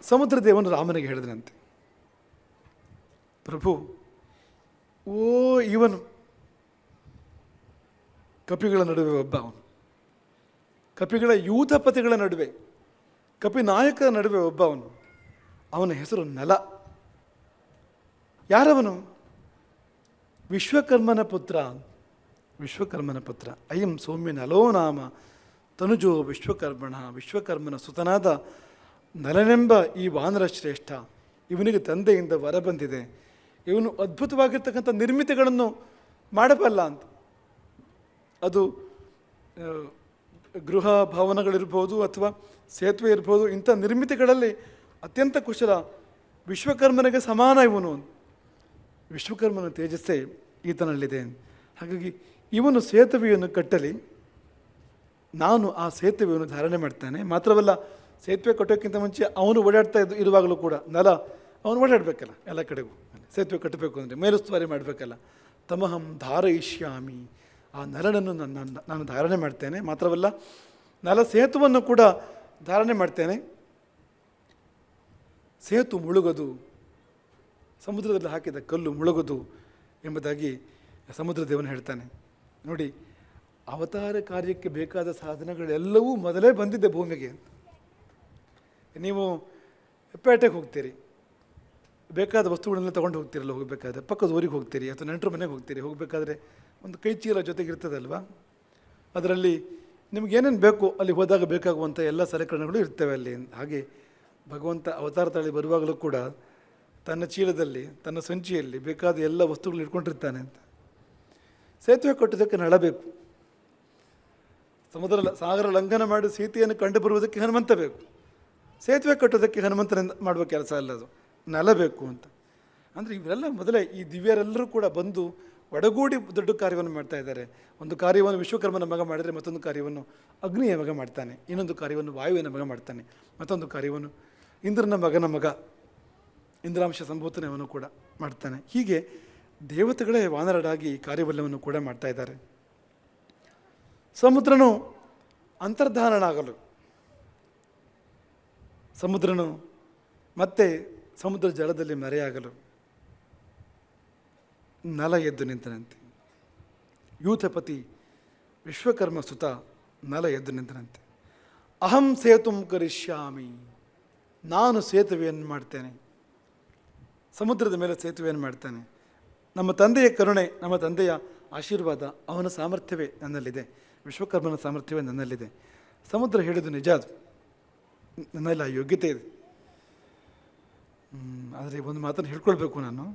ಸಮುದ್ರ ದೇವನು ರಾಮನಿಗೆ ಹೇಳಿದನಂತೆ, ಪ್ರಭು, ಓ ಇವನು ಕಪಿಗಳ ನಡುವೆ ಒಬ್ಬ, ಅವನು ಕಪಿಗಳ ಯೂಥಪತಿಗಳ ನಡುವೆ, ಕಪಿ ನಾಯಕರ ನಡುವೆ ಒಬ್ಬ ಅವನು. ಅವನ ಹೆಸರು ನಲ. ಯಾರವನು? ವಿಶ್ವಕರ್ಮನ ಪುತ್ರ. ವಿಶ್ವಕರ್ಮನ ಪುತ್ರ. ಅಯಂ ಸೌಮ್ಯ ನಲೋ ನಾಮ ತನುಜೋ ವಿಶ್ವಕರ್ಮಣ. ವಿಶ್ವಕರ್ಮನ ಸುತನಾದ ನಲನೆಂಬ ಈ ವಾನರ ಶ್ರೇಷ್ಠ, ಇವನಿಗೆ ತಂದೆಯಿಂದ ವರ ಬಂದಿದೆ. ಇವನು ಅದ್ಭುತವಾಗಿರ್ತಕ್ಕಂಥ ನಿರ್ಮಿತಿಗಳನ್ನು ಮಾಡಬಲ್ಲ ಅಂತ. ಅದು ಗೃಹ ಭವನಗಳಿರ್ಬೋದು ಅಥವಾ ಸೇತುವೆ ಇರ್ಬೋದು, ಇಂಥ ನಿರ್ಮಿತಿಗಳಲ್ಲಿ ಅತ್ಯಂತ ಕುಶಲ. ವಿಶ್ವಕರ್ಮನಿಗೆ ಸಮಾನ ಇವನು. ವಿಶ್ವಕರ್ಮನ ತೇಜಸ್ಸೇ ಈತನಲ್ಲಿದೆ. ಹಾಗಾಗಿ ಇವನು ಸೇತುವೆಯನ್ನು ಕಟ್ಟಲಿ, ನಾನು ಆ ಸೇತುವೆಯನ್ನು ಧಾರಣೆ ಮಾಡ್ತಾನೆ. ಮಾತ್ರವಲ್ಲ, ಸೇತುವೆ ಕಟ್ಟೋಕ್ಕಿಂತ ಮುಂಚೆ ಅವನು ಓಡಾಡ್ತಾ ಇರುವಾಗಲೂ ಕೂಡ ನಲ ಅವನು ಓಡಾಡಬೇಕಲ್ಲ ಎಲ್ಲ ಕಡೆಗೂ. ಸೇತುವೆ ಕಟ್ಟಬೇಕು ಅಂದರೆ ಮೇಲುಸ್ತುವಾರಿ ಮಾಡಬೇಕಲ್ಲ. ತಮಹಂ ಧಾರಯಿಷ್ಯಾಮಿ, ಆ ನಲನನ್ನು ನಾನು ಧಾರಣೆ ಮಾಡ್ತೇನೆ. ಮಾತ್ರವಲ್ಲ, ನಲ ಸೇತುವನ್ನು ಕೂಡ ಧಾರಣೆ ಮಾಡ್ತೇನೆ. ಸೇತು ಮುಳುಗದು, ಸಮುದ್ರದಲ್ಲಿ ಹಾಕಿದ ಕಲ್ಲು ಮುಳುಗದು ಎಂಬುದಾಗಿ ಸಮುದ್ರ ದೇವನು ಹೇಳ್ತಾನೆ. ನೋಡಿ, ಅವತಾರ ಕಾರ್ಯಕ್ಕೆ ಬೇಕಾದ ಸಾಧನಗಳೆಲ್ಲವೂ ಮೊದಲೇ ಬಂದಿದ್ದೆ ಭೂಮಿಗೆ. ನೀವು ಪೇಟೆಗೆ ಹೋಗ್ತೀರಿ, ಬೇಕಾದ ವಸ್ತುಗಳನ್ನೆಲ್ಲ ತೊಗೊಂಡು ಹೋಗ್ತೀರಲ್ಲ, ಹೋಗಬೇಕಾದ್ರೆ ಪಕ್ಕದ ಊರಿಗೆ ಹೋಗ್ತೀರಿ ಅಥವಾ ನೆಂಟರ ಮನೆಗೆ ಹೋಗ್ತೀರಿ. ಹೋಗಬೇಕಾದ್ರೆ ಒಂದು ಕೈ ಚೀಲ ಜೊತೆಗೆ ಇರ್ತದಲ್ವ, ಅದರಲ್ಲಿ ನಿಮಗೇನೇನು ಬೇಕು ಅಲ್ಲಿ ಹೋದಾಗ ಬೇಕಾಗುವಂಥ ಎಲ್ಲ ಸಲಕರಣೆಗಳು ಇರ್ತವೆ ಅಲ್ಲಿ. ಹಾಗೆ ಭಗವಂತ ಅವತಾರ ತಾಳಿ ಬರುವಾಗಲೂ ಕೂಡ ತನ್ನ ಚೀಲದಲ್ಲಿ, ತನ್ನ ಸಂಚಿಯಲ್ಲಿ ಬೇಕಾದ ಎಲ್ಲ ವಸ್ತುಗಳು ಇಟ್ಕೊಂಡಿರ್ತಾನೆ ಅಂತ. ಸೇತುವೆ ಕಟ್ಟೋದಕ್ಕೆ ನಳಬೇಕು. ಸಾಗರ ಲಂಘನ ಮಾಡಿ ಸೀತೆಯನ್ನು ಕಂಡು ಬರುವುದಕ್ಕೆ ಹನುಮಂತ ಬೇಕು. ಸೇತುವೆ ಕಟ್ಟೋದಕ್ಕೆ ಹನುಮಂತನಿಂದ ಮಾಡುವ ಕೆಲಸ ಅಲ್ಲ, ಅದು ನಲ ಬೇಕು ಅಂತ. ಅಂದರೆ ಇವರೆಲ್ಲ ಮೊದಲೇ ಈ ದಿವ್ಯರೆಲ್ಲರೂ ಕೂಡ ಬಂದು ಒಡಗೂಡಿ ದೊಡ್ಡ ಕಾರ್ಯವನ್ನು ಮಾಡ್ತಾ ಇದ್ದಾರೆ. ಒಂದು ಕಾರ್ಯವನ್ನು ವಿಶ್ವಕರ್ಮನ ಮಗ ಮಾಡಿದರೆ ಮತ್ತೊಂದು ಕಾರ್ಯವನ್ನು ಅಗ್ನಿಯ ಮಗ ಮಾಡ್ತಾನೆ, ಇನ್ನೊಂದು ಕಾರ್ಯವನ್ನು ವಾಯುವಿನ ಮಗ ಮಾಡ್ತಾನೆ, ಮತ್ತೊಂದು ಕಾರ್ಯವನ್ನು ಇಂದ್ರನ ಮಗನ ಮಗ ಇಂದ್ರಾಂಶ ಸಂಭೂತನವನ್ನು ಕೂಡ ಮಾಡ್ತಾನೆ. ಹೀಗೆ ದೇವತೆಗಳೇ ವಾನರರಾಗಿ ಕಾರ್ಯವಲ್ಲವನ್ನು ಕೂಡ ಮಾಡ್ತಾ ಇದ್ದಾರೆ. ಸಮುದ್ರನು ಅಂತರ್ಧಾನನಾಗಲು, ಸಮುದ್ರನು ಮತ್ತೆ ಸಮುದ್ರ ಜಲದಲ್ಲಿ ಮರೆಯಾಗಲು ನಲ ಎದ್ದು ನಿಂತನಂತೆ. ಯೂಥಪತಿ ವಿಶ್ವಕರ್ಮ ಸುತ ನಲ ಎದ್ದು ನಿಂತನಂತೆ. ಅಹಂ ಸೇತುಂ ಕರಿಷ್ಯಾಮಿ, ನಾನು ಸೇತುವೆಯನ್ನು ಮಾಡ್ತೇನೆ. ಸಮುದ್ರದ ಮೇಲೆ ಸೇತುವೆಯನ್ನು ಮಾಡ್ತಾನೆ. ನಮ್ಮ ತಂದೆಯ ಕರುಣೆ, ನಮ್ಮ ತಂದೆಯ ಆಶೀರ್ವಾದ, ಅವನ ಸಾಮರ್ಥ್ಯವೇ ನನ್ನಲ್ಲಿದೆ, ವಿಶ್ವಕರ್ಮನ ಸಾಮರ್ಥ್ಯವೇ ನನ್ನಲ್ಲಿದೆ. ಸಮುದ್ರ ಹೇಳಿದ್ದು ನಿಜ, ಅದು ನನ್ನಲ್ಲಿ ಆ ಯೋಗ್ಯತೆ ಇದೆ. ಆದರೆ ಒಂದು ಮಾತನ್ನು ಹೇಳ್ಕೊಳ್ಬೇಕು ನಾನು.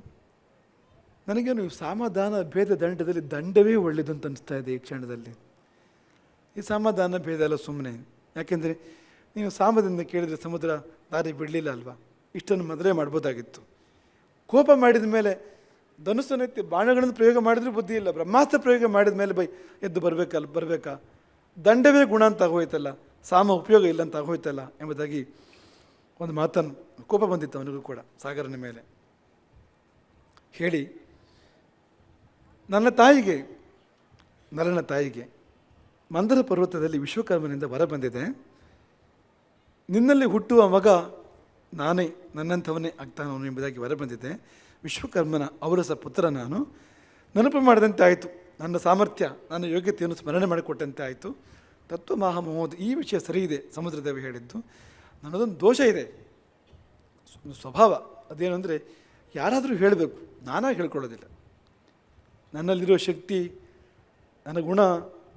ನನಗೇನು ಸಮಾಧಾನ ಭೇದ ದಂಡದಲ್ಲಿ ದಂಡವೇ ಒಳ್ಳೆಯದು ಅಂತ ಅನಿಸ್ತಾ ಇದೆ ಈ ಕ್ಷಣದಲ್ಲಿ. ಈ ಸಮಾಧಾನ ಭೇದ ಎಲ್ಲ ಸುಮ್ಮನೆ. ಯಾಕೆಂದರೆ ನೀವು ಸಾಮದಿಂದ ಕೇಳಿದರೆ ಸಮುದ್ರ ದಾರಿ ಬಿಡಲಿಲ್ಲ ಅಲ್ವಾ, ಇಷ್ಟನ್ನು ಮೊದಲೇ ಮಾಡ್ಬೋದಾಗಿತ್ತು. ಕೋಪ ಮಾಡಿದ ಮೇಲೆ ಧನುಸ್ಸನ್ನೆತ್ತಿ ಬಾಣಗಳನ್ನು ಪ್ರಯೋಗ ಮಾಡಿದ್ರೂ ಬುದ್ಧಿ ಇಲ್ಲ, ಬ್ರಹ್ಮಾಸ್ತ್ರ ಪ್ರಯೋಗ ಮಾಡಿದ ಮೇಲೆ ಎದ್ದು ಬರಬೇಕಾ? ದಂಡವೇ ಗುಣ ಅಂತ ಆಗೋಯ್ತಲ್ಲ, ಸಾಮ ಉಪಯೋಗ ಇಲ್ಲ ಅಂತ ಆಗೋಯ್ತಲ್ಲ ಎಂಬುದಾಗಿ ಒಂದು ಮಾತನ್ನು, ಕೋಪ ಬಂದಿತ್ತು ಅವನಿಗೂ ಕೂಡ ಸಾಗರನ ಮೇಲೆ ಹೇಳಿ, ನನ್ನ ತಾಯಿಗೆ, ನಲನ ತಾಯಿಗೆ ಮಂದರ ಪರ್ವತದಲ್ಲಿ ವಿಶ್ವಕರ್ಮನಿಂದ ವರ ಬಂದಿದೆ. ನಿನ್ನಲ್ಲಿ ಹುಟ್ಟುವ ಮಗ ನಾನೇ, ನನ್ನಂಥವನ್ನೇ ಆಗ್ತಾನವನು ಎಂಬುದಾಗಿ ವರ ಬಂದಿದೆ. ವಿಶ್ವಕರ್ಮನ ಅವರಸ ಪುತ್ರ ನಾನು. ನೆನಪು ಮಾಡಿದಂತೆ ಆಯಿತು, ನನ್ನ ಸಾಮರ್ಥ್ಯ, ನನ್ನ ಯೋಗ್ಯತೆಯನ್ನು ಸ್ಮರಣೆ ಮಾಡಿಕೊಟ್ಟಂತೆ ಆಯಿತು. ತತ್ವಮಾಹ ಮಹೋದ್, ಈ ವಿಷಯ ಸರಿ ಇದೆ ಸಮುದ್ರದೇವ ಹೇಳಿದ್ದು. ನನ್ನದೊಂದು ದೋಷ ಇದೆ, ಸ್ವಭಾವ. ಅದೇನು ಅಂದರೆ ಯಾರಾದರೂ ಹೇಳಬೇಕು, ನಾನಾಗಿ ಹೇಳ್ಕೊಳ್ಳೋದಿಲ್ಲ. ನನ್ನಲ್ಲಿರೋ ಶಕ್ತಿ, ನನ್ನ ಗುಣ,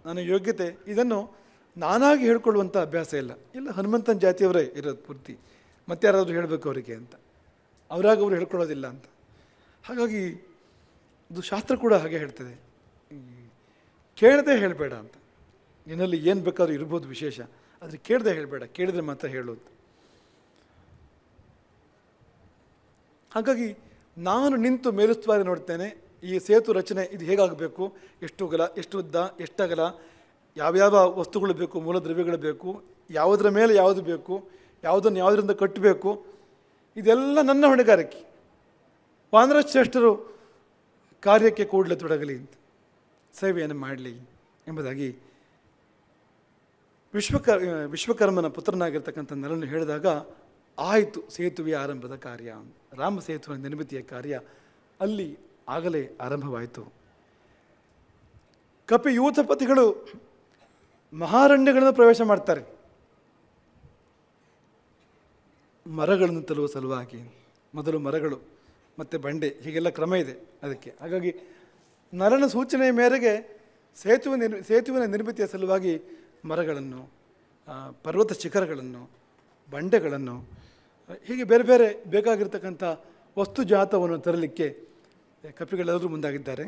ನನ್ನ ಯೋಗ್ಯತೆ, ಇದನ್ನು ನಾನಾಗಿ ಹೇಳ್ಕೊಳ್ಳುವಂಥ ಅಭ್ಯಾಸ ಇಲ್ಲ. ಹನುಮಂತನ ಜಾತಿಯವರೇ ಇರೋದು ಪೂರ್ತಿ, ಮತ್ತೆ ಯಾರಾದರೂ ಹೇಳಬೇಕು ಅವರಿಗೆ ಅಂತ, ಅವರಾಗ ಅವರು ಹೇಳ್ಕೊಳ್ಳೋದಿಲ್ಲ ಅಂತ. ಹಾಗಾಗಿ ಇದು ಶಾಸ್ತ್ರ ಕೂಡ ಹಾಗೆ ಹೇಳ್ತದೆ, ಕೇಳದೆ ಹೇಳಬೇಡ ಅಂತ. ನಿನ್ನಲ್ಲಿ ಏನು ಬೇಕಾದ್ರೂ ಇರ್ಬೋದು ವಿಶೇಷ, ಆದರೆ ಕೇಳದೆ ಹೇಳಬೇಡ, ಕೇಳಿದರೆ ಮಾತ್ರ ಹೇಳೋದು. ಹಾಗಾಗಿ ನಾನು ನಿಂತು ಮೇಲುಸ್ತುವಾರಿ ನೋಡ್ತೇನೆ, ಈ ಸೇತು ರಚನೆ ಇದು ಹೇಗಾಗಬೇಕು, ಎಷ್ಟು ಅಗಲ, ಎಷ್ಟು ಉದ್ದ, ಎಷ್ಟಗಲ, ಯಾವ್ಯಾವ ವಸ್ತುಗಳು ಬೇಕು, ಮೂಲ ದ್ರವ್ಯಗಳು ಬೇಕು, ಯಾವುದರ ಮೇಲೆ ಯಾವುದು ಬೇಕು, ಯಾವುದನ್ನು ಯಾವುದರಿಂದ ಕಟ್ಟಬೇಕು, ಇದೆಲ್ಲ ನನ್ನ ಹೊಣೆಗಾರಿಕೆ. ವಾನರ ಶ್ರೇಷ್ಠರು ಕಾರ್ಯಕ್ಕೆ ಕೂಡಲೇ ತೊಡಗಲಿ ಅಂತ, ಸೇವೆಯನ್ನು ಮಾಡಲಿ ಎಂಬುದಾಗಿ ವಿಶ್ವಕರ್ಮನ ಪುತ್ರನಾಗಿರ್ತಕ್ಕಂಥ ನಲನು ಹೇಳಿದಾಗ ಆಯಿತು ಸೇತುವೆಯ ಆರಂಭದ ಕಾರ್ಯ. ರಾಮ ಸೇತುವೆ ನಿರ್ಮಿತಿಯ ಕಾರ್ಯ ಅಲ್ಲಿ ಆಗಲೇ ಆರಂಭವಾಯಿತು. ಕಪಿ ಯೂಥಪತಿಗಳು ಮಹಾರಣ್ಯಗಳನ್ನು ಪ್ರವೇಶ ಮಾಡ್ತಾರೆ ಮರಗಳನ್ನು ತರುವ ಸಲುವಾಗಿ. ಮೊದಲು ಮರಗಳು ಮತ್ತು ಬಂಡೆ, ಹೀಗೆಲ್ಲ ಕ್ರಮ ಇದೆ ಅದಕ್ಕೆ. ಹಾಗಾಗಿ ನರನ ಸೂಚನೆಯ ಮೇರೆಗೆ ಸೇತುವಿನ ನಿರ್ಮಿತಿಯ ಸಲುವಾಗಿ ಮರಗಳನ್ನು, ಪರ್ವತ ಶಿಖರಗಳನ್ನು, ಬಂಡೆಗಳನ್ನು, ಹೀಗೆ ಬೇರೆ ಬೇರೆ ಬೇಕಾಗಿರ್ತಕ್ಕಂಥ ವಸ್ತು ಜಾತವನ್ನು ತರಲಿಕ್ಕೆ ಕಪಿಗಳೆಲ್ಲರೂ ಮುಂದಾಗಿದ್ದಾರೆ.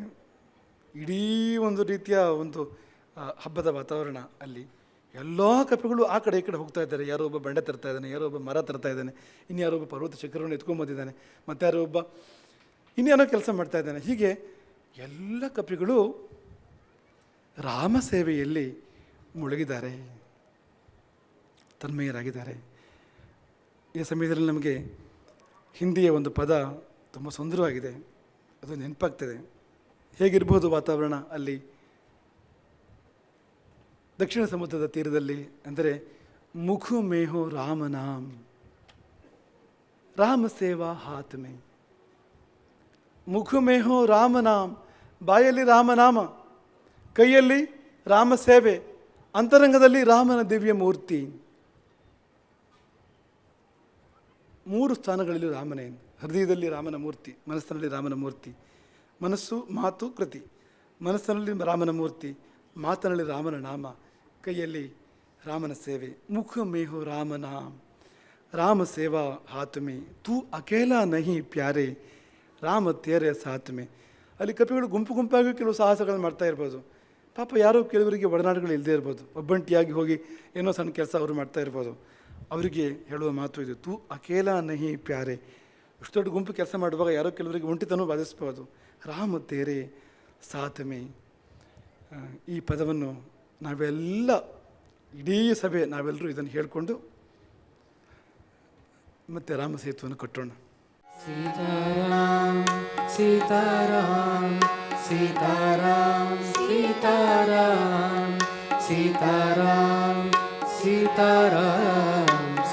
ಇಡೀ ಒಂದು ರೀತಿಯ ಒಂದು ಹಬ್ಬದ ವಾತಾವರಣ ಅಲ್ಲಿ. ಎಲ್ಲ ಕಪಿಗಳು ಆ ಕಡೆ ಈ ಕಡೆ ಹೋಗ್ತಾ ಇದ್ದಾರೆ. ಯಾರೋ ಒಬ್ಬ ಬಂಡೆ ತರ್ತಾ ಇದ್ದಾನೆ, ಯಾರೋ ಒಬ್ಬ ಮರ ತರ್ತಾ ಇದ್ದಾನೆ, ಇನ್ಯಾರೋ ಒಬ್ಬ ಪರ್ವತ ಶಿಖರವನ್ನು ಎತ್ಕೊಂಡ್ಬಂದಿದ್ದಾನೆ, ಮತ್ತು ಯಾರೋ ಒಬ್ಬ ಇನ್ಯಾರೋ ಕೆಲಸ ಮಾಡ್ತಾ ಇದ್ದಾನೆ. ಹೀಗೆ ಎಲ್ಲ ಕಪಿಗಳು ರಾಮ ಸೇವೆಯಲ್ಲಿ ಮುಳುಗಿದ್ದಾರೆ, ತನ್ಮಯರಾಗಿದ್ದಾರೆ. ಈ ಸಮಯದಲ್ಲಿ ನಮಗೆ ಹಿಂದಿಯ ಒಂದು ಪದ ತುಂಬ ಸುಂದರವಾಗಿದೆ, ಅದು ನೆನಪಾಗ್ತದೆ. ಹೇಗಿರ್ಬೋದು ವಾತಾವರಣ ಅಲ್ಲಿ ದಕ್ಷಿಣ ಸಮುದ್ರದ ತೀರದಲ್ಲಿ? ಅಂದರೆ ಮುಖು ಮೇಹೋ ರಾಮನಾಮ್, ರಾಮ ಸೇವಾ ಹಾತ್ ಮೇ. ಮುಖು ಮೇಹೋ ರಾಮನಾಮ್, ಬಾಯಲ್ಲಿ ರಾಮನಾಮ, ಕೈಯಲ್ಲಿ ರಾಮ ಸೇವೆ, ಅಂತರಂಗದಲ್ಲಿ ರಾಮನ ದಿವ್ಯ ಮೂರ್ತಿ. 3 ಸ್ಥಾನಗಳಲ್ಲಿ ರಾಮನೇ. ಹೃದಯದಲ್ಲಿ ರಾಮನ ಮೂರ್ತಿ, ಮನಸ್ಸಿನಲ್ಲಿ ರಾಮನ ಮೂರ್ತಿ. ಮನಸ್ಸು, ಮಾತು, ಕೃತಿ. ಮನಸ್ಸಿನಲ್ಲಿ ರಾಮನ ಮೂರ್ತಿ, ಮಾತಿನಲ್ಲಿ ರಾಮನ ನಾಮ, ಕೈಯಲ್ಲಿ ರಾಮನ ಸೇವೆ. ಮುಖ ಮೇಹೋ ರಾಮನಾಮ್, ರಾಮ ಸೇವಾ ಹಾತ್ ಮೇ. ತೂ ಅಕೇಲಾ ನಹಿ ಪ್ಯಾರೆ, ರಾಮ ತೇರೆ ಸಾತ್ ಮೇ. ಅಲ್ಲಿ ಕಪಿಗಳು ಗುಂಪು ಗುಂಪಾಗಿ ಕೆಲವು ಸಾಹಸಗಳನ್ನು ಮಾಡ್ತಾ ಇರ್ಬೋದು. ಪಾಪ ಯಾರೋ ಕೆಲವರಿಗೆ ಒಡನಾಡುಗಳು ಇಲ್ಲದೆ ಇರ್ಬೋದು. ಒಬ್ಬಂಟಿಯಾಗಿ ಹೋಗಿ ಏನೋ ಸಣ್ಣ ಕೆಲಸ ಅವರು ಮಾಡ್ತಾ ಇರ್ಬೋದು. ಅವರಿಗೆ ಹೇಳುವ ಮಾತು ಇದು, ತೂ ಅಕೇಲಾ ನಹಿ ಪ್ಯಾರೆ. ಇಷ್ಟು ದೊಡ್ಡ ಗುಂಪು ಕೆಲಸ ಮಾಡುವಾಗ ಯಾರೋ ಕೆಲವರಿಗೆ ಒಂಟಿತನೂ ಬಾಧಿಸ್ಬೋದು. ರಾಮ ತೇರೆ ಸಾತ್ ಮೇ. ಈ ಪದವನ್ನು ನಾವೆಲ್ಲ, ಇಡೀ ಸಭೆ ನಾವೆಲ್ಲರೂ ಇದನ್ನು ಹೇಳಿಕೊಂಡು ಮತ್ತೆ ರಾಮ ಸೇತುವನ್ನು ಕಟ್ಟೋಣ. ಸೀತಾರಾಮ್ ಸೀತಾರಾಮ್ ಸೀತಾರಾಮ್ ಸೀತಾರಾಮ್ ಸೀತಾರಾಮ್ ಸೀತಾರಾಮ್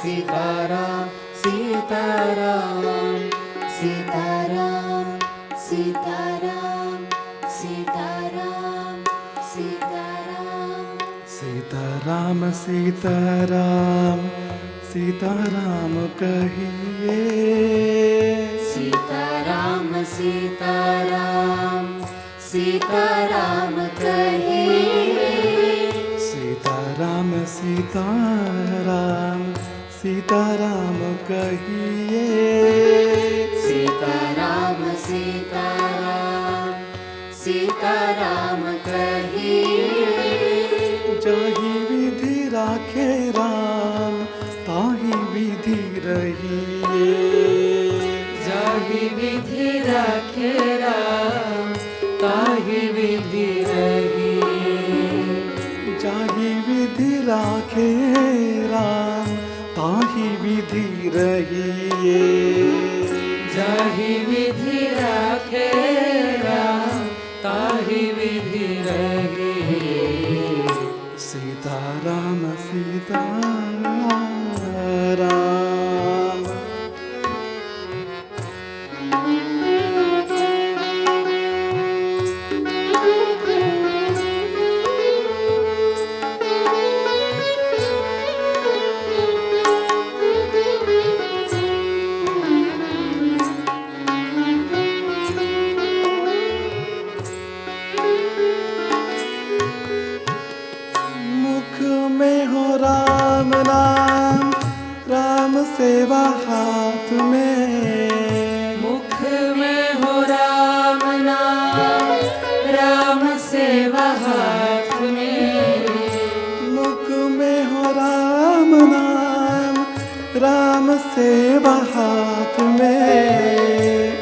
ಸೀತಾರಾಮ್ ಸೀತಾರಾಮ್ ಸೀತಾರಾಮ್ ಸೀತಾರಾಮ್ ಸೀತಾರಾಮ್ ಸೀತಾರಾಮ್ सीताराम सीताराम सीताराम कहिए. सीताराम सीताराम सीताराम कहिए. सीताराम सीताराम सीताराम कहिए. सीताराम सीताराम सीताराम कहिए. जाहि विधि राखे राम ताहि विधि रहिए. जाहि विधि राखे राम ताहि विधि रहिए. जाहि विधि राखे राम ताहि विधि रहिए. जाहि विधि राखे राम ताहि विधि रहिए. सीताराम सीताराम. मुख में हो राम नाम, राम सेवा हाथ में. मुख में हो राम नाम, राम सेवा हाथ में. मुख में हो राम नाम, राम सेवा हाथ में.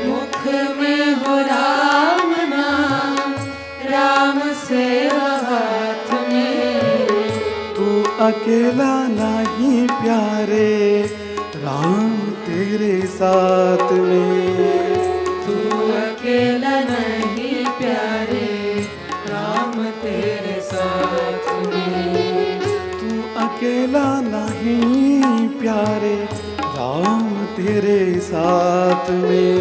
मुख में हो राम नाम, राम सेवा हाथ में. तू अकेला नहीं प्यारे, राम तेरे साथ में. तू अकेला नहीं प्यारे, राम तेरे साथ में. तू अकेला नहीं प्यारे, राम तेरे साथ में।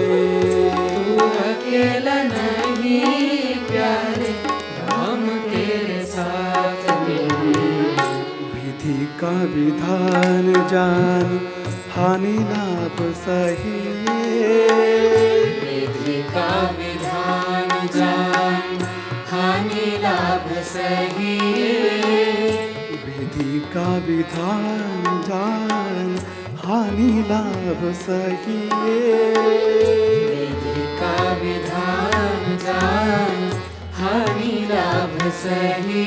तू अकेला नहीं प्यारे, राम तेरे साथ में। विधि का विधान जान, हानि लाभ सही। विधि का विधान जान, हानि लाभ सही। विधि का विधान जान, हानि लाभ सही। विधि का विधान जान, हानि लाभ सही।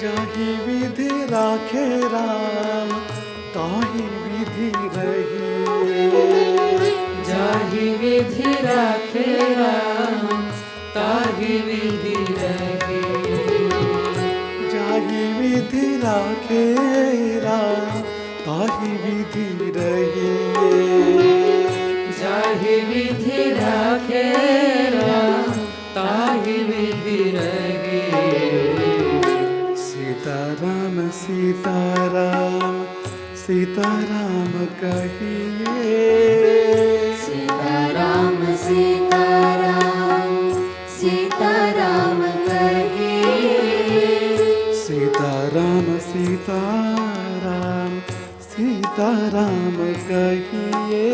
जाहि विधि राखे राम, ताहि विधि रही। जाहि विधि राखे राम, ताहि विधि रही। जाहि विधि राखे राम, ताहि विधि रही। जाहि विधि राखे राम, ताहि विधि रही। सीताराम सीताराम सीताराम कहिए। सीताराम सीताराम सीताराम कहिए। सीताराम सीताराम सीताराम कहिए।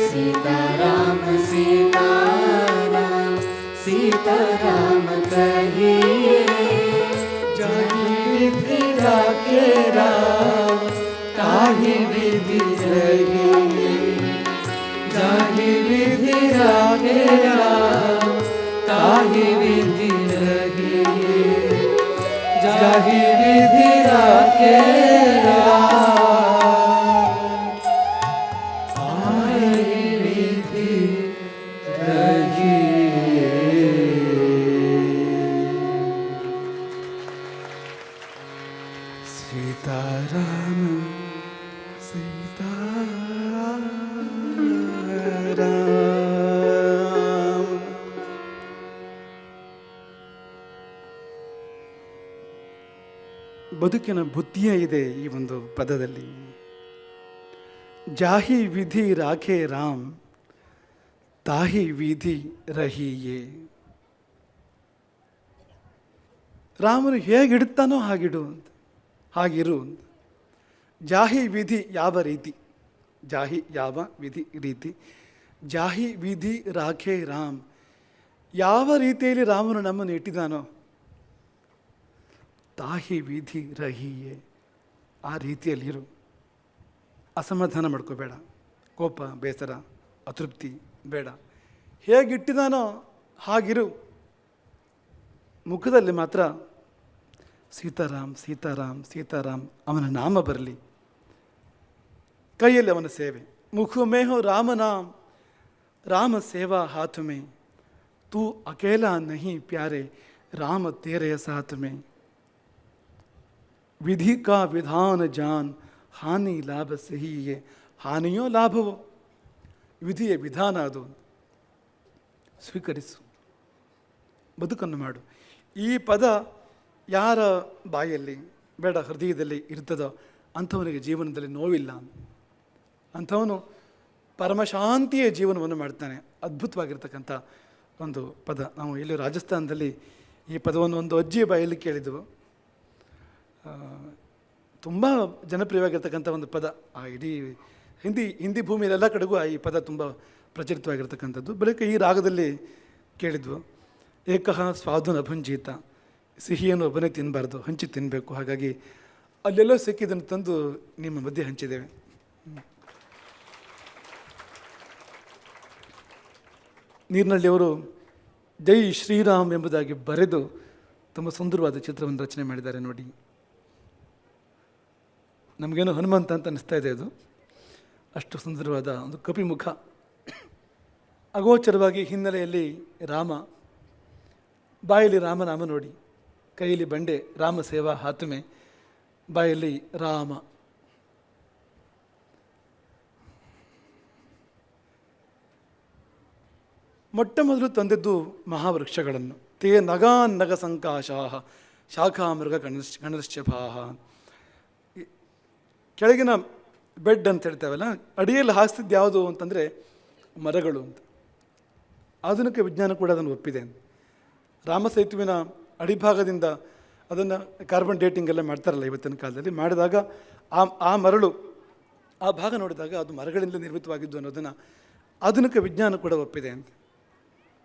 सीताराम सीताराम सीताराम कहिए। जाहि विधि राखे राम, ताहि विधि रही। जाहि विधि राखे राम, ताहि विधि रही। जाहि विधि राखे राम, ताहि विधि रही। सीताराम सीताराम। ಬದುಕಿನ ಬುದ್ಧಿಯೇ ಇದೆ ಈ ಒಂದು ಪದದಲ್ಲಿ. ಜಾಹಿ ವಿಧಿ ರಾಖೆ ರಾಮ್, ತಾಹಿ ವಿಧಿ ರಹಿಯೇ. ರಾಮನು ಹೇಗಿಡುತ್ತಾನೋ ಹಾಗಿಡು ಅಂತ, ಹಾಗಿರು ಅಂತ. ಜಾಹಿ ವಿಧಿ ಯಾವ ರೀತಿ, ಜಾಹಿ ಯಾವ ವಿಧಿ ರೀತಿ, ಜಾಹಿ ವಿಧಿ ರಾಖೆ ರಾಮ್, ಯಾವ ರೀತಿಯಲ್ಲಿ ರಾಮನು ನಮ್ಮನ್ನು ಇಟ್ಟಿದ್ದಾನೋ, ತಾಹಿ ವಿಧಿ ರಹಿಯೇ, ಆ ರೀತಿಯಲ್ಲಿರು. ಅಸಮಾಧಾನ ಮಾಡ್ಕೋಬೇಡ, ಕೋಪ ಬೇಸರ ಅತೃಪ್ತಿ ಬೇಡ. ಹೇಗಿಟ್ಟಿದ್ದಾನೋ ಹಾಗಿರು. ಮುಖದಲ್ಲಿ ಮಾತ್ರ ಸೀತಾರಾಮ್ ಸೀತಾರಾಮ್ ಸೀತಾರಾಮ್ ಅವನ ನಾಮ ಬರಲಿ, ಕೈಯಲ್ಲಿ ಅವನ ಸೇವೆ. ಮುಖ ಮೇ ಹೋ ರಾಮ ನಾಮ್, ರಾಮ ಸೇವಾ ಹಾಥ ಮೇ. ತೂ ಅಕೇಲಾ ನಹಿ ಪ್ಯಾರೆ, ರಾಮ ತೇರೆ ಸಾಥ ಮೇ. ವಿಧಿ ಕಾ ವಿಧಾನ ಜಾನ್, ಹಾನಿ ಲಾಭ ಸಹಿಯೇ. ಹಾನಿಯೋ ಲಾಭವೋ ವಿಧಿಯ ವಿಧಾನ ಅದು, ಸ್ವೀಕರಿಸು, ಬದುಕನ್ನು ಮಾಡು. ಈ ಪದ ಯಾರ ಬಾಯಲ್ಲಿ ಬೇಡ ಹೃದಯದಲ್ಲಿ ಇರ್ತದೋ ಅಂಥವನಿಗೆ ಜೀವನದಲ್ಲಿ ನೋವಿಲ್ಲ. ಅಂಥವನು ಪರಮಶಾಂತಿಯ ಜೀವನವನ್ನು ಮಾಡ್ತಾನೆ. ಅದ್ಭುತವಾಗಿರ್ತಕ್ಕಂಥ ಒಂದು ಪದ. ನಾವು ಇಲ್ಲಿ ರಾಜಸ್ಥಾನದಲ್ಲಿ ಈ ಪದವನ್ನು ಒಂದು ಅಜ್ಜಿಯ ಬಾಯಲ್ಲಿ ಕೇಳಿದೆವು. ತುಂಬ ಜನಪ್ರಿಯವಾಗಿರ್ತಕ್ಕಂಥ ಒಂದು ಪದ. ಆ ಇಡೀ ಹಿಂದಿ ಭೂಮಿಯಲ್ಲೆಲ್ಲ ಕಡೆಗೂ ಈ ಪದ ತುಂಬ ಪ್ರಚಲಿತವಾಗಿರ್ತಕ್ಕಂಥದ್ದು. ಬಳಿಕ ಈ ರಾಗದಲ್ಲಿ ಕೇಳಿದ್ವು. ಏಕಃ ಸ್ವಾದು ನಭುಂಜೀತ, ಸಿಹಿಯನ್ನು ಒಬ್ಬನೇ ತಿನ್ನಬಾರ್ದು, ಹಂಚಿ ತಿನ್ನಬೇಕು. ಹಾಗಾಗಿ ಅಲ್ಲೆಲ್ಲೋ ಸಿಕ್ಕಿದ್ದನ್ನು ತಂದು ನಿಮ್ಮ ಮಧ್ಯೆ ಹಂಚಿದ್ದೇವೆ. ನೀರಿನಳ್ಳಿಯವರು ಜೈ ಶ್ರೀರಾಮ್ ಎಂಬುದಾಗಿ ಬರೆದು ತುಂಬ ಸುಂದರವಾದ ಚಿತ್ರವನ್ನು ರಚನೆ ಮಾಡಿದ್ದಾರೆ ನೋಡಿ. ನಮಗೇನು ಹನುಮಂತ ಅಂತ ಅನಿಸ್ತಾ ಇದೆ. ಅದು ಅಷ್ಟು ಸುಂದರವಾದ ಒಂದು ಕಪಿಮುಖ. ಅಗೋಚರವಾಗಿ ಹಿನ್ನೆಲೆಯಲ್ಲಿ ರಾಮ, ಬಾಯಲ್ಲಿ ರಾಮನಾಮ ನೋಡಿ, ಕೈಯಲ್ಲಿ ಬಂಡೆ, ರಾಮ ಸೇವಾ ಹಾತುಮೆ, ಬಾಯಲ್ಲಿ ರಾಮ. ಮೊಟ್ಟ ಮೊದಲು ತಂದದ್ದು ಮಹಾವೃಕ್ಷಗಳನ್ನು. ತೇ ನಗಾನ್ನಗ ಸಂಕಾಶಾಹ ಶಾಖಾ ಮೃಗ ಗಣಶ್ಚಭಾಹ. ಕೆಳಗಿನ ಬೆಡ್ ಅಂತ ಹೇಳ್ತೇವಲ್ಲ, ಅಡಿಯಲ್ಲಿ ಹಾಸ್ತಿದ್ದು ಯಾವುದು ಅಂತಂದರೆ ಮರಗಳು ಅಂತ. ಆಧುನಿಕ ವಿಜ್ಞಾನ ಕೂಡ ಅದನ್ನು ಒಪ್ಪಿದೆ. ರಾಮಸೇತುವಿನ ಅಡಿಭಾಗದಿಂದ ಅದನ್ನು ಕಾರ್ಬನ್ ಡೇಟಿಂಗ್ ಎಲ್ಲ ಮಾಡ್ತಾರಲ್ಲ ಇವತ್ತಿನ ಕಾಲದಲ್ಲಿ, ಮಾಡಿದಾಗ ಆ ಮರಳು ಆ ಭಾಗ ನೋಡಿದಾಗ ಅದು ಮರಗಳಿಂದ ನಿರ್ಮಿತವಾಗಿದ್ದು ಅನ್ನೋದನ್ನು ಆಧುನಿಕ ವಿಜ್ಞಾನ ಕೂಡ ಒಪ್ಪಿದೆ ಅಂತ.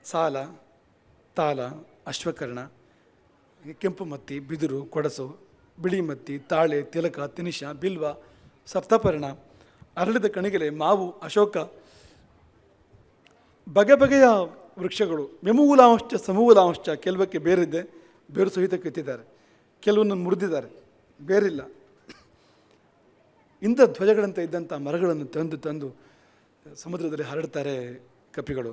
ಸಾಲ, ತಾಲ, ಅಶ್ವಕರ್ಣ, ಕೆಂಪು ಮತ್ತಿ, ಬಿದಿರು, ಕೊಡಸು, ಬಿಳಿ ಮತ್ತಿ, ತಾಳೆ, ತಿಲಕ, ತಿನಿಶ, ಬಿಲ್ವ, ಸಪ್ತಪರ್ಣ, ಅರಳಿದ ಕಣಿಗೆಲೆ, ಮಾವು, ಅಶೋಕ, ಬಗೆ ಬಗೆಯ ವೃಕ್ಷಗಳು. ಮೆಮೂಲಾಂಶ ಸಮೂಲಾಂಶ, ಕೆಲವಕ್ಕೆ ಬೇರಿದೆ, ಬೇರು ಸಹಿತ ಕಿತ್ತಿದ್ದಾರೆ, ಕೆಲವನ್ನು ಮುರಿದಿದ್ದಾರೆ, ಬೇರಿಲ್ಲ. ಇಂಥ ಧ್ವಜಗಳಂತೆ ಇದ್ದಂಥ ಮರಗಳನ್ನು ತಂದು ತಂದು ಸಮುದ್ರದಲ್ಲಿ ಹರಡ್ತಾರೆ ಕಪಿಗಳು.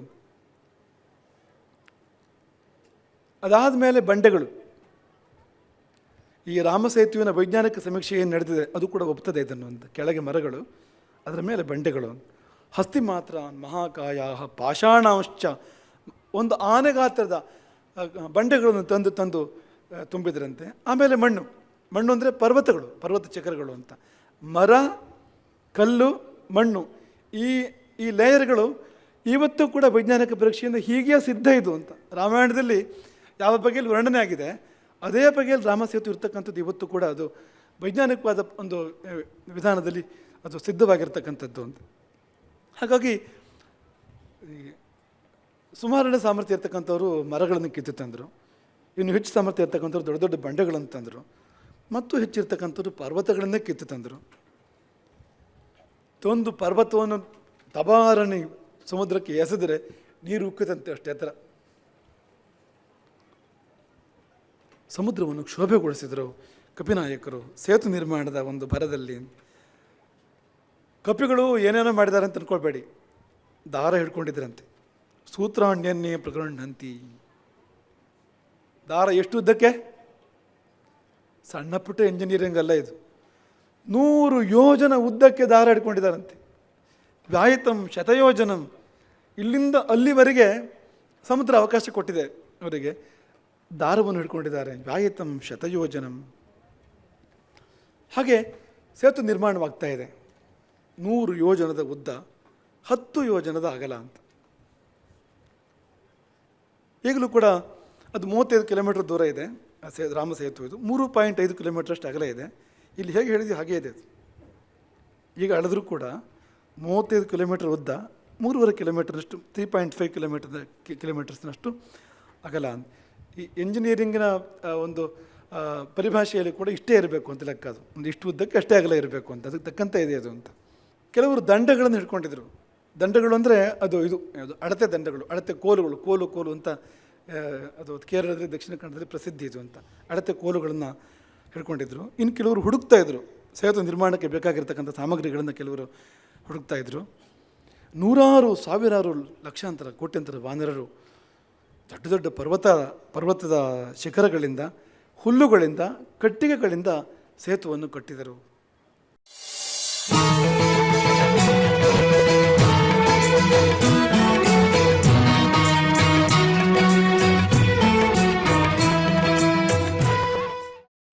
ಅದಾದ ಮೇಲೆ ಬಂಡೆಗಳು. ಈ ರಾಮಸೇತುವಿನ ವೈಜ್ಞಾನಿಕ ಸಮೀಕ್ಷೆ ಏನು ನಡೆದಿದೆ ಅದು ಕೂಡ ಒಪ್ತದೆ ಇದನ್ನು ಅಂತ. ಕೆಳಗೆ ಮರಗಳು, ಅದರ ಮೇಲೆ ಬಂಡೆಗಳು. ಹಸ್ತಿ ಮಾತ್ರ ಮಹಾಕಾಯ ಪಾಷಾಣಾಂಶ, ಒಂದು ಆನೆ ಗಾತ್ರದ ಬಂಡೆಗಳನ್ನು ತಂದು ತಂದು ತುಂಬಿದ್ರಂತೆ. ಆಮೇಲೆ ಮಣ್ಣು. ಮಣ್ಣು ಅಂದರೆ ಪರ್ವತಗಳು, ಪರ್ವತ ಚಕ್ರಗಳು ಅಂತ. ಮರ, ಕಲ್ಲು, ಮಣ್ಣು, ಈ ಲೇಯರ್ಗಳು ಇವತ್ತು ಕೂಡ ವೈಜ್ಞಾನಿಕ ಪರೀಕ್ಷೆಯಿಂದ ಹೀಗೆ ಸಿದ್ಧ ಇದು ಅಂತ. ರಾಮಾಯಣದಲ್ಲಿ ಯಾವ ಬಗೆಯಲ್ಲಿ ವರ್ಣನೆ ಆಗಿದೆ ಅದೇ ಬಗೆಯಲ್ಲಿ ರಾಮಸೇತು ಇರ್ತಕ್ಕಂಥದ್ದು ಇವತ್ತು ಕೂಡ ಅದು ವೈಜ್ಞಾನಿಕವಾದ ಒಂದು ವಿಧಾನದಲ್ಲಿ ಅದು ಸಿದ್ಧವಾಗಿರ್ತಕ್ಕಂಥದ್ದು ಅಂತ. ಹಾಗಾಗಿ ಸುಮಾರನೇ ಸಾಮರ್ಥ್ಯ ಇರ್ತಕ್ಕಂಥವ್ರು ಮರಗಳನ್ನು ಕಿತ್ತು ತಂದರು, ಇನ್ನು ಹೆಚ್ಚು ಸಾಮರ್ಥ್ಯ ಇರ್ತಕ್ಕಂಥವ್ರು ದೊಡ್ಡ ದೊಡ್ಡ ಬಂಡೆಗಳನ್ನು ತಂದರು, ಮತ್ತು ಹೆಚ್ಚಿರ್ತಕ್ಕಂಥವ್ರು ಪರ್ವತಗಳನ್ನೇ ಕಿತ್ತು ತಂದರು. ಒಂದು ಪರ್ವತವನ್ನು ತಬಾರಣಿ ಸಮುದ್ರಕ್ಕೆ ಎಸೆದರೆ ನೀರು ಉಕ್ಕುತ್ತಂತೆ ಅಷ್ಟೇ ಎತ್ತರ. ಸಮುದ್ರವನ್ನು ಕ್ಷೋಭೆಗೊಳಿಸಿದರು ಕಪಿನಾಯಕರು ಸೇತು ನಿರ್ಮಾಣದ ಒಂದು ಭರದಲ್ಲಿ. ಕಪಿಗಳು ಏನೇನೋ ಮಾಡಿದ್ದಾರೆ ಅಂತ ಅಂದ್ಕೊಳ್ಬೇಡಿ, ದಾರ ಹಿಡ್ಕೊಂಡಿದ್ರಂತೆ. ಸೂತ್ರಾಣ್ಯನ್ನೇ ಪ್ರಗೃಹಂತಿ. ದಾರ ಎಷ್ಟು ಉದ್ದಕ್ಕೆ? ಸಣ್ಣ ಪುಟ್ಟ ಇಂಜಿನಿಯರಿಂಗ್ ಅಲ್ಲ ಇದು, 100 ಯೋಜನ ಉದ್ದಕ್ಕೆ ದಾರ ಹಿಡ್ಕೊಂಡಿದ್ದಾರಂತೆ. ವ್ಯಾಯಿತಂ ಶತಯೋಜನಂ, ಇಲ್ಲಿಂದ ಅಲ್ಲಿವರೆಗೆ ಸಮುದ್ರ ಅವಕಾಶ ಕೊಟ್ಟಿದೆ ಅವರಿಗೆ, ದಾರವನ್ನು ಹಿಡ್ಕೊಂಡಿದ್ದಾರೆ. ವ್ಯಾಯಿತಂ ಶತಯೋಜನಂ. ಹಾಗೆ ಸೇತು ನಿರ್ಮಾಣವಾಗ್ತಾ ಇದೆ. 100 ಯೋಜನದ ಉದ್ದ, 10 ಯೋಜನದ ಅಗಲ ಅಂತ. ಈಗಲೂ ಕೂಡ ಅದು 35 ಕಿಲೋಮೀಟರ್ ದೂರ ಇದೆ ರಾಮಸೇತು. ಇದು 3.5 ಕಿಲೋಮೀಟರ್ ಅಷ್ಟು ಅಗಲ ಇದೆ. ಇಲ್ಲಿ ಹೇಗೆ ಹೇಳಿದ್ವಿ ಹಾಗೇ ಇದೆ. ಈಗ ಅಳೆದ್ರೂ ಕೂಡ 35 ಕಿಲೋಮೀಟರ್ ಉದ್ದ, 3.5 ಕಿಲೋಮೀಟರ್ನಷ್ಟು, 3.5 ಕಿಲೋಮೀಟರ್ಸ್ನಷ್ಟು ಅಗಲ. ಈ ಎಂಜಿನಿಯರಿಂಗಿನ ಒಂದು ಪರಿಭಾಷೆಯಲ್ಲಿ ಕೂಡ ಇಷ್ಟೇ ಇರಬೇಕು ಅಂತ ಲೆಕ್ಕ. ಅದು ಒಂದು ಇಷ್ಟು ಉದ್ದಕ್ಕೆ ಅಷ್ಟೇ ಅಗಲ ಇರಬೇಕು ಅಂತ, ಅದಕ್ಕೆ ತಕ್ಕಂತೆ ಇದೆ ಅದು ಅಂತ. ಕೆಲವರು ದಂಡಗಳನ್ನು ಹಿಡ್ಕೊಂಡಿದ್ರು. ದಂಡಗಳು ಅಂದರೆ ಅದು ಅಳತೆ ದಂಡಗಳು, ಅಳತೆ ಕೋಲುಗಳು, ಕೋಲು ಅಂತ. ಅದು ಕೇರಳದಲ್ಲಿ, ದಕ್ಷಿಣ ಕನ್ನಡದಲ್ಲಿ ಪ್ರಸಿದ್ಧಿ ಇದು ಅಂತ. ಅಳತೆ ಕೋಲುಗಳನ್ನು ಹಿಡ್ಕೊಂಡಿದ್ರು. ಇನ್ನು ಕೆಲವರು ಹುಡುಕ್ತಾ ಇದ್ರು, ಸೇತು ನಿರ್ಮಾಣಕ್ಕೆ ಬೇಕಾಗಿರ್ತಕ್ಕಂಥ ಸಾಮಗ್ರಿಗಳನ್ನು ಕೆಲವರು ಹುಡುಕ್ತಾ ಇದ್ರು. ನೂರಾರು, ಸಾವಿರಾರು, ಲಕ್ಷಾಂತರ, ಕೋಟ್ಯಂತರ ವಾನರರು ದೊಡ್ಡ ದೊಡ್ಡ ಪರ್ವತದ ಶಿಖರಗಳಿಂದ, ಹುಲ್ಲುಗಳಿಂದ, ಕಟ್ಟಿಗೆಗಳಿಂದ ಸೇತುವನ್ನು ಕಟ್ಟಿದರು.